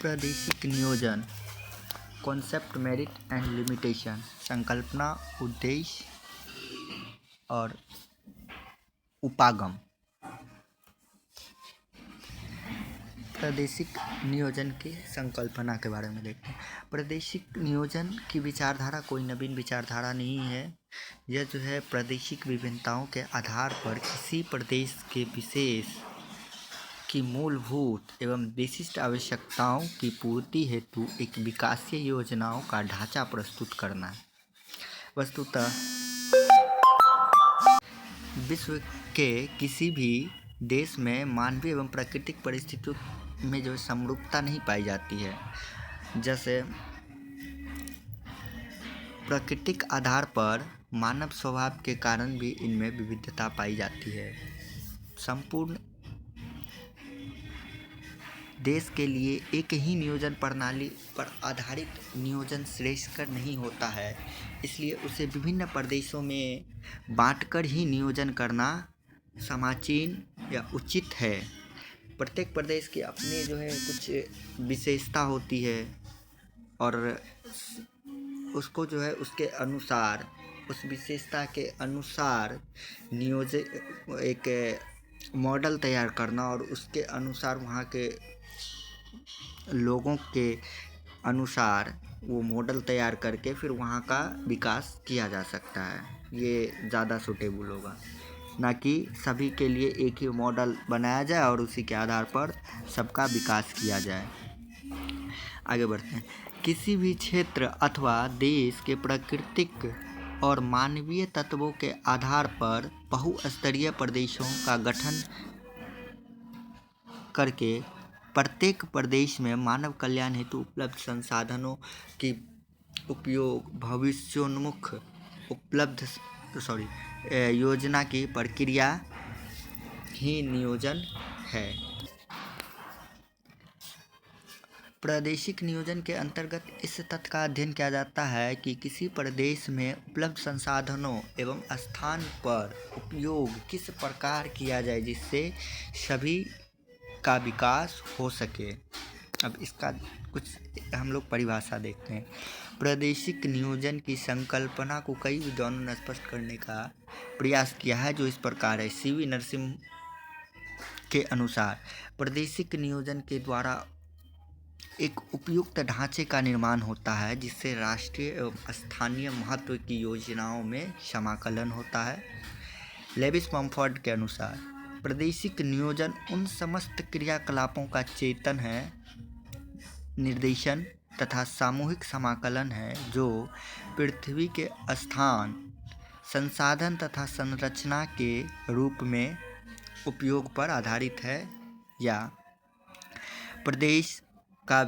प्रादेशिक नियोजन concept, merit and limitation, संकल्पना, उद्देश्य और उपागम। प्रादेशिक नियोजन की संकल्पना के बारे में देखते हैं। प्रादेशिक नियोजन की विचारधारा कोई नवीन विचारधारा नहीं है। यह जो है प्रादेशिक विभिन्नताओं के आधार पर किसी प्रदेश के विशेष की मूलभूत एवं विशिष्ट आवश्यकताओं की पूर्ति हेतु एक विकासीय योजनाओं का ढांचा प्रस्तुत करना है। वस्तुतः विश्व के किसी भी देश में मानवीय एवं प्राकृतिक परिस्थितियों में जो समरूपता नहीं पाई जाती है। जैसे प्राकृतिक आधार पर मानव स्वभाव के कारण भी इनमें विविधता पाई जाती है। संपूर्ण देश के लिए एक ही नियोजन प्रणाली पर आधारित नियोजन श्रेयस्कर नहीं होता है, इसलिए उसे विभिन्न प्रदेशों में बांटकर ही नियोजन करना समीचीन या उचित है। प्रत्येक प्रदेश की अपनी जो है कुछ विशेषता होती है और उसको जो है उसके अनुसार, उस विशेषता के अनुसार नियोजन एक मॉडल तैयार करना और उसके अनुसार वहाँ के लोगों के अनुसार वो मॉडल तैयार करके फिर वहाँ का विकास किया जा सकता है। ये ज़्यादा सूटेबल होगा, ना कि सभी के लिए एक ही मॉडल बनाया जाए और उसी के आधार पर सबका विकास किया जाए। आगे बढ़ते हैं। किसी भी क्षेत्र अथवा देश के प्राकृतिक और मानवीय तत्वों के आधार पर बहुस्तरीय प्रदेशों का गठन करके प्रत्येक प्रदेश में मानव कल्याण हेतु उपलब्ध संसाधनों की उपयोग भविष्योन्मुख योजना की प्रक्रिया ही नियोजन है। प्रादेशिक नियोजन के अंतर्गत इस तथ्य का अध्ययन किया जाता है कि किसी प्रदेश में उपलब्ध संसाधनों एवं स्थान पर उपयोग किस प्रकार किया जाए जिससे सभी का विकास हो सके। अब इसका कुछ हम लोग परिभाषा देखते हैं। प्रादेशिक नियोजन की संकल्पना को कई विद्वानों ने स्पष्ट करने का प्रयास किया है, जो इस प्रकार है। सीवी नरसिम्हा के अनुसार प्रादेशिक नियोजन के द्वारा एक उपयुक्त ढांचे का निर्माण होता है जिससे राष्ट्रीय एवं स्थानीय महत्व की योजनाओं में समाकलन होता है। लेविस मम्फोर्ड के अनुसार प्रादेशिक नियोजन उन समस्त क्रियाकलापों का चेतन है, निर्देशन तथा सामूहिक समाकलन है जो पृथ्वी के स्थान, संसाधन तथा संरचना के रूप में उपयोग पर आधारित है, या प्रदेश का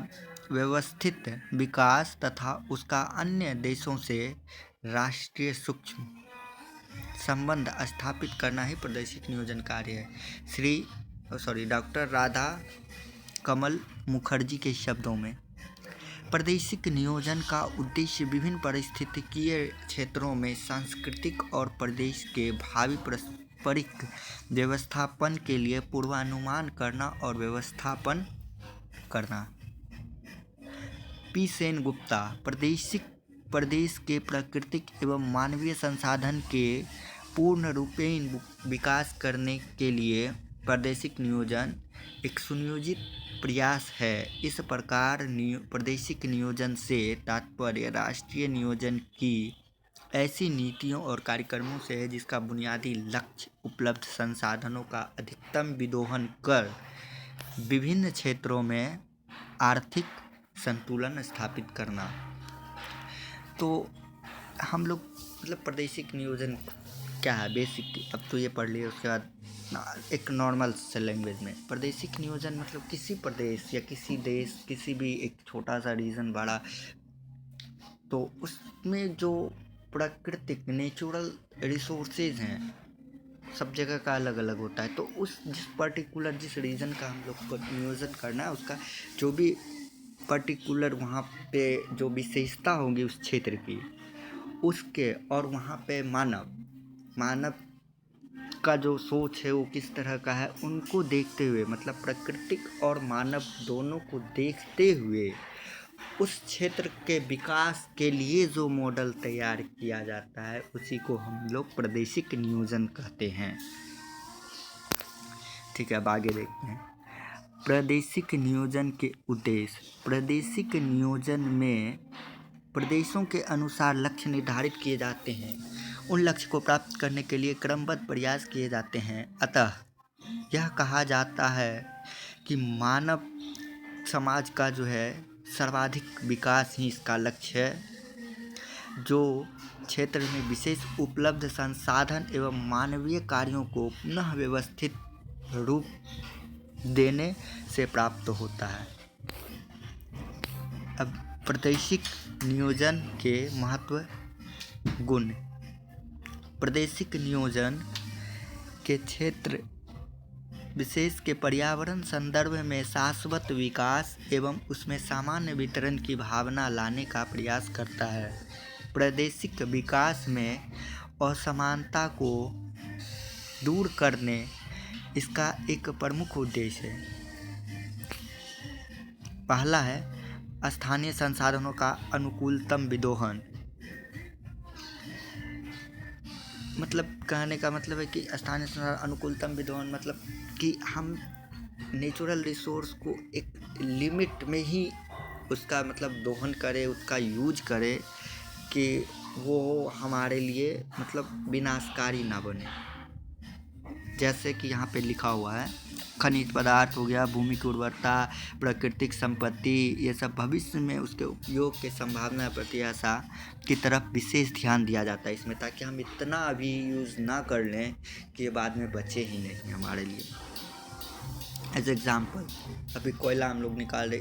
व्यवस्थित विकास तथा उसका अन्य देशों से राष्ट्रीय सूक्ष्म संबंध स्थापित करना ही प्रादेशिक नियोजन कार्य है। डॉक्टर राधा कमल मुखर्जी के शब्दों में, प्रादेशिक नियोजन का उद्देश्य विभिन्न पारिस्थितिकीय क्षेत्रों में सांस्कृतिक और प्रदेश के भावी पारस्परिक व्यवस्थापन के लिए पूर्वानुमान करना और व्यवस्थापन करना। पी सेनगुप्ता प्रदेश के प्राकृतिक एवं मानवीय संसाधन के पूर्ण रूपेण विकास करने के लिए प्रादेशिक नियोजन एक सुनियोजित प्रयास है। इस प्रकार प्रादेशिक नियोजन से तात्पर्य राष्ट्रीय नियोजन की ऐसी नीतियों और कार्यक्रमों से है जिसका बुनियादी लक्ष्य उपलब्ध संसाधनों का अधिकतम विदोहन कर विभिन्न क्षेत्रों में आर्थिक संतुलन स्थापित करना। तो हम लोग प्रादेशिक नियोजन क्या है बेसिक, अब तो ये पढ़ लिया। उसके बाद एक नॉर्मल से लैंग्वेज में प्रादेशिक नियोजन किसी प्रदेश या किसी देश, किसी भी एक छोटा सा रीजन बड़ा, तो उसमें जो प्राकृतिक नेचुरल रिसोर्सेज हैं सब जगह का अलग अलग होता है। तो उस जिस रीजन का हम लोग को नियोजन करना है, उसका जो भी पर्टिकुलर वहाँ पे जो विशेषता होगी उस क्षेत्र की, उसके और वहाँ पे मानव का जो सोच है वो किस तरह का है, उनको देखते हुए, मतलब प्राकृतिक और मानव दोनों को देखते हुए उस क्षेत्र के विकास के लिए जो मॉडल तैयार किया जाता है उसी को हम लोग प्रादेशिक नियोजन कहते हैं। ठीक है, अब आगे देखते हैं। प्रादेशिक नियोजन के उद्देश्य। प्रादेशिक नियोजन में प्रदेशों के अनुसार लक्ष्य निर्धारित किए जाते हैं। उन लक्ष्य को प्राप्त करने के लिए क्रमबद्ध प्रयास किए जाते हैं। अतः यह कहा जाता है कि मानव समाज का जो है सर्वाधिक विकास ही इसका लक्ष्य है, जो क्षेत्र में विशेष उपलब्ध संसाधन एवं मानवीय कार्यों को पुनः व्यवस्थित रूप देने से प्राप्त होता है। अब प्रादेशिक नियोजन के महत्व गुण। प्रादेशिक नियोजन के क्षेत्र विशेष के पर्यावरण संदर्भ में शाश्वत विकास एवं उसमें सामान्य वितरण की भावना लाने का प्रयास करता है। प्रादेशिक विकास में असमानता को दूर करने इसका एक प्रमुख उद्देश्य है। पहला है स्थानीय संसाधनों का अनुकूलतम विदोहन। मतलब कहने का मतलब है कि स्थानीय संसाधन अनुकूलतम विदोहन मतलब कि हम नेचुरल रिसोर्स को एक लिमिट में ही उसका मतलब दोहन करें, उसका यूज करें कि वो हमारे लिए मतलब विनाशकारी ना बने। जैसे कि यहाँ पे लिखा हुआ है, खनिज पदार्थ हो गया, भूमि की उर्वरता, प्राकृतिक संपत्ति, ये सब भविष्य में उसके उपयोग के संभावना प्रत्याशा की तरफ विशेष ध्यान दिया जाता है इसमें, ताकि हम इतना अभी यूज़ ना कर लें कि ये बाद में बचे ही नहीं हमारे लिए। एज एग्जाम्पल, अभी कोयला हम लोग निकाल रहे,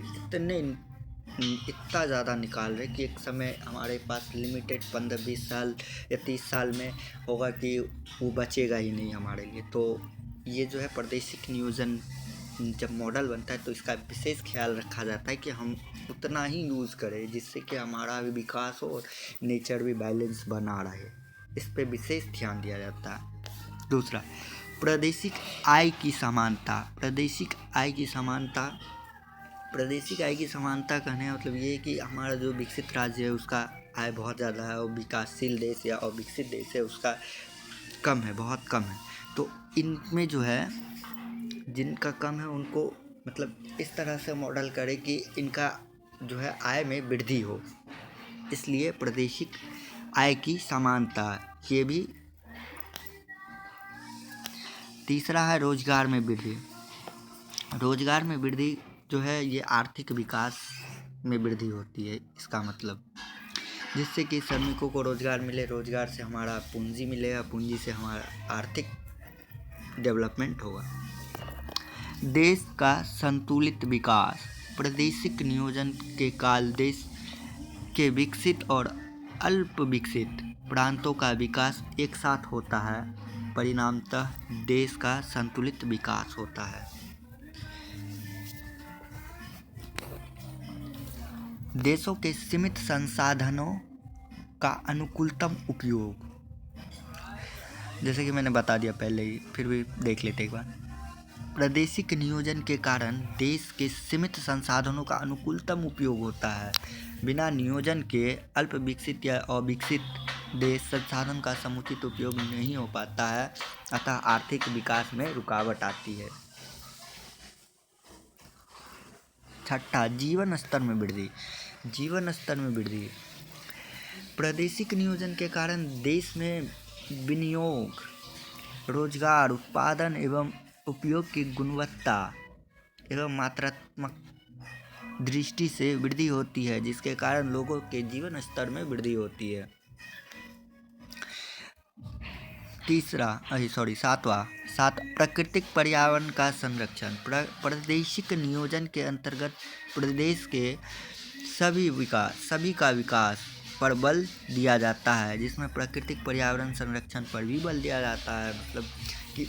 इतना ज़्यादा निकाल रहे कि एक समय हमारे पास लिमिटेड 15-20 साल या 30 साल में होगा कि वो बचेगा ही नहीं हमारे लिए। तो ये जो है प्रादेशिक नियोजन जब मॉडल बनता है तो इसका विशेष ख्याल रखा जाता है कि हम उतना ही यूज़ करें जिससे कि हमारा भी विकास हो और नेचर भी बैलेंस बना रहे। इस पर विशेष ध्यान दिया जाता है। दूसरा, प्रादेशिक आय की समानता। प्रादेशिक आय की समानता कहने का मतलब ये है कि हमारा जो विकसित राज्य है उसका आय बहुत ज़्यादा है और विकासशील देश या अविकसित देश है उसका कम है, बहुत कम है। तो इनमें जो है जिनका कम है उनको मतलब इस तरह से मॉडल करें कि इनका जो है आय में वृद्धि हो, इसलिए प्रादेशिक आय की समानता ये भी। तीसरा है रोजगार में वृद्धि। रोजगार में वृद्धि जो है ये आर्थिक विकास में वृद्धि होती है, इसका मतलब जिससे कि श्रमिकों को रोजगार मिले, रोजगार से हमारा पूंजी मिलेगा, पूंजी से हमारा आर्थिक डेवलपमेंट होगा। देश का संतुलित विकास। प्रादेशिक नियोजन के काल देश के विकसित और अल्प विकसित प्रांतों का विकास एक साथ होता है, परिणामतः देश का संतुलित विकास होता है। देशों के सीमित संसाधनों का अनुकूलतम उपयोग। जैसे कि मैंने बता दिया पहले ही, फिर भी देख लेते एक बार। प्रादेशिक नियोजन के कारण देश के सीमित संसाधनों का अनुकूलतम उपयोग होता है। बिना नियोजन के अल्प विकसित या अविकसित देश संसाधन का समुचित उपयोग नहीं हो पाता है, अतः आर्थिक विकास में रुकावट आती है। छठा, जीवन स्तर में वृद्धि। जीवन स्तर में वृद्धि। प्रादेशिक नियोजन के कारण देश में विनियोग, रोजगार, उत्पादन एवं उपयोग की गुणवत्ता एवं मात्रात्मक दृष्टि से वृद्धि होती है, जिसके कारण लोगों के जीवन स्तर में वृद्धि होती है। सातवां प्राकृतिक पर्यावरण का संरक्षण। प्रादेशिक नियोजन के अंतर्गत प्रदेश के सभी का विकास पर बल दिया जाता है, जिसमें प्राकृतिक पर्यावरण संरक्षण पर भी बल दिया जाता है। मतलब कि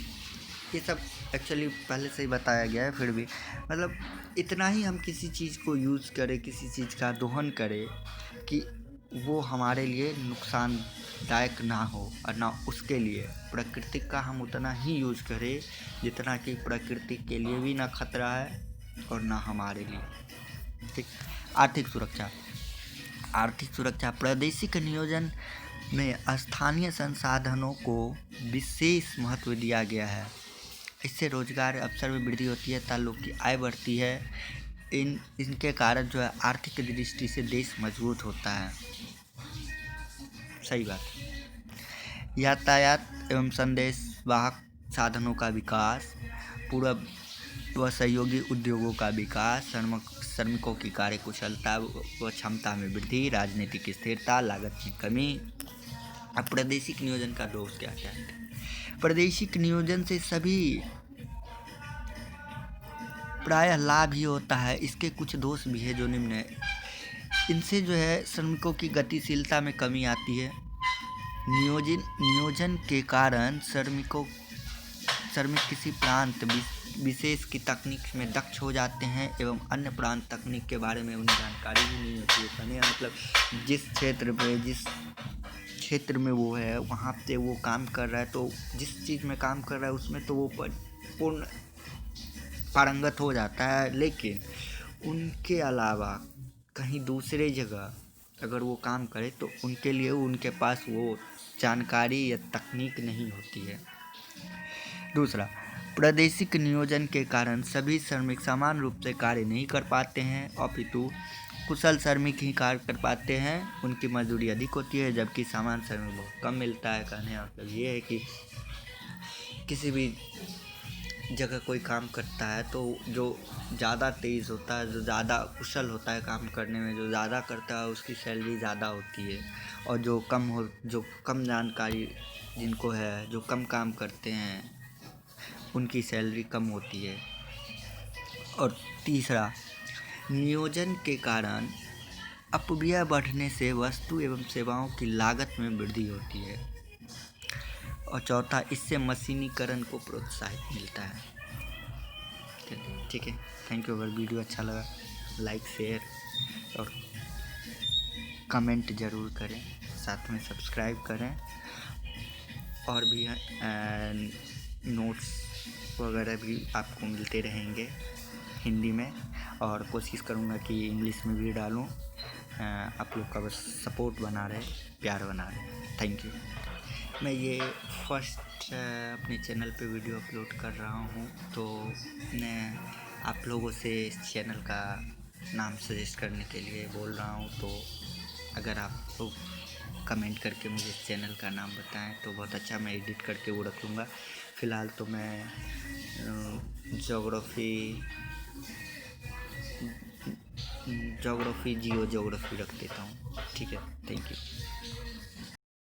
ये सब एक्चुअली पहले से ही बताया गया है, फिर भी मतलब इतना ही हम किसी चीज़ को यूज़ करें, किसी चीज़ का दोहन करें कि वो हमारे लिए नुकसानदायक ना हो और ना उसके लिए। प्रकृति का हम उतना ही यूज करें जितना कि प्रकृति के लिए भी ना खतरा है और ना हमारे लिए। ठीक। आर्थिक सुरक्षा। आर्थिक सुरक्षा प्रादेशिक नियोजन में स्थानीय संसाधनों को विशेष महत्व दिया गया है। इससे रोजगार अवसर में वृद्धि होती है तथा लोग की आय बढ़ती है। इनके कारण जो है आर्थिक दृष्टि से देश मजबूत होता है। सही बात है। यातायात एवं संदेश वाहक साधनों का विकास, पूरक व सहयोगी उद्योगों का विकास, श्रमिकों की कार्यकुशलता व क्षमता में वृद्धि, राजनीतिक स्थिरता, लागत में कमी। अब प्रादेशिक नियोजन का दोष क्या क्या है? प्रादेशिक नियोजन से सभी प्रायः लाभ ही होता है। इसके कुछ दोष भी है जो निम्न है। इनसे जो है श्रमिकों की गतिशीलता में कमी आती है। नियोजन के कारण श्रमिक किसी प्रांत विशेष की तकनीक में दक्ष हो जाते हैं एवं अन्य प्रांत तकनीक के बारे में उन्हें जानकारी भी नहीं होती है। कहने का मतलब जिस क्षेत्र में वो है वहाँ पे वो काम कर रहा है, तो जिस चीज़ में काम कर रहा है उसमें तो वो पूर्ण पारंगत हो जाता है, लेकिन उनके अलावा कहीं दूसरे जगह अगर वो काम करे तो उनके लिए उनके पास वो जानकारी या तकनीक नहीं होती है। दूसरा, प्रादेशिक नियोजन के कारण सभी श्रमिक समान रूप से कार्य नहीं कर पाते हैं, अपितु कुशल श्रमिक ही कार्य कर पाते हैं। उनकी मजदूरी अधिक होती है जबकि समान श्रमिक बहुत कम मिलता है। कहने का मतलब ये है कि किसी भी जगह कोई काम करता है तो जो ज़्यादा तेज़ होता है, जो ज़्यादा कुशल होता है काम करने में, जो ज़्यादा करता है उसकी सैलरी ज़्यादा होती है, और जो कम जानकारी जिनको है, जो कम काम करते हैं उनकी सैलरी कम होती है। और तीसरा, नियोजन के कारण अपव्यय बढ़ने से वस्तु एवं सेवाओं की लागत में वृद्धि होती है। और चौथा, इससे मशीनीकरण को प्रोत्साहित मिलता है। ठीक है, थैंक यू। अगर वीडियो अच्छा लगा लाइक शेयर और कमेंट ज़रूर करें, साथ में सब्सक्राइब करें। और भी नोट्स वगैरह भी आपको मिलते रहेंगे हिंदी में, और कोशिश करूँगा कि इंग्लिश में भी डालूँ। आप लोग का बस सपोर्ट बना रहे, प्यार बना रहे। Thank you. मैं ये फर्स्ट अपने चैनल पे वीडियो अपलोड कर रहा हूँ, तो मैं आप लोगों से इस चैनल का नाम सजेस्ट करने के लिए बोल रहा हूँ। तो अगर आप लोग कमेंट करके मुझे इस चैनल का नाम बताएं तो बहुत अच्छा, मैं एडिट करके वो रख लूँगा। फ़िलहाल तो मैं जियो ज्योग्राफी रख देता हूँ। ठीक है, थैंक यू।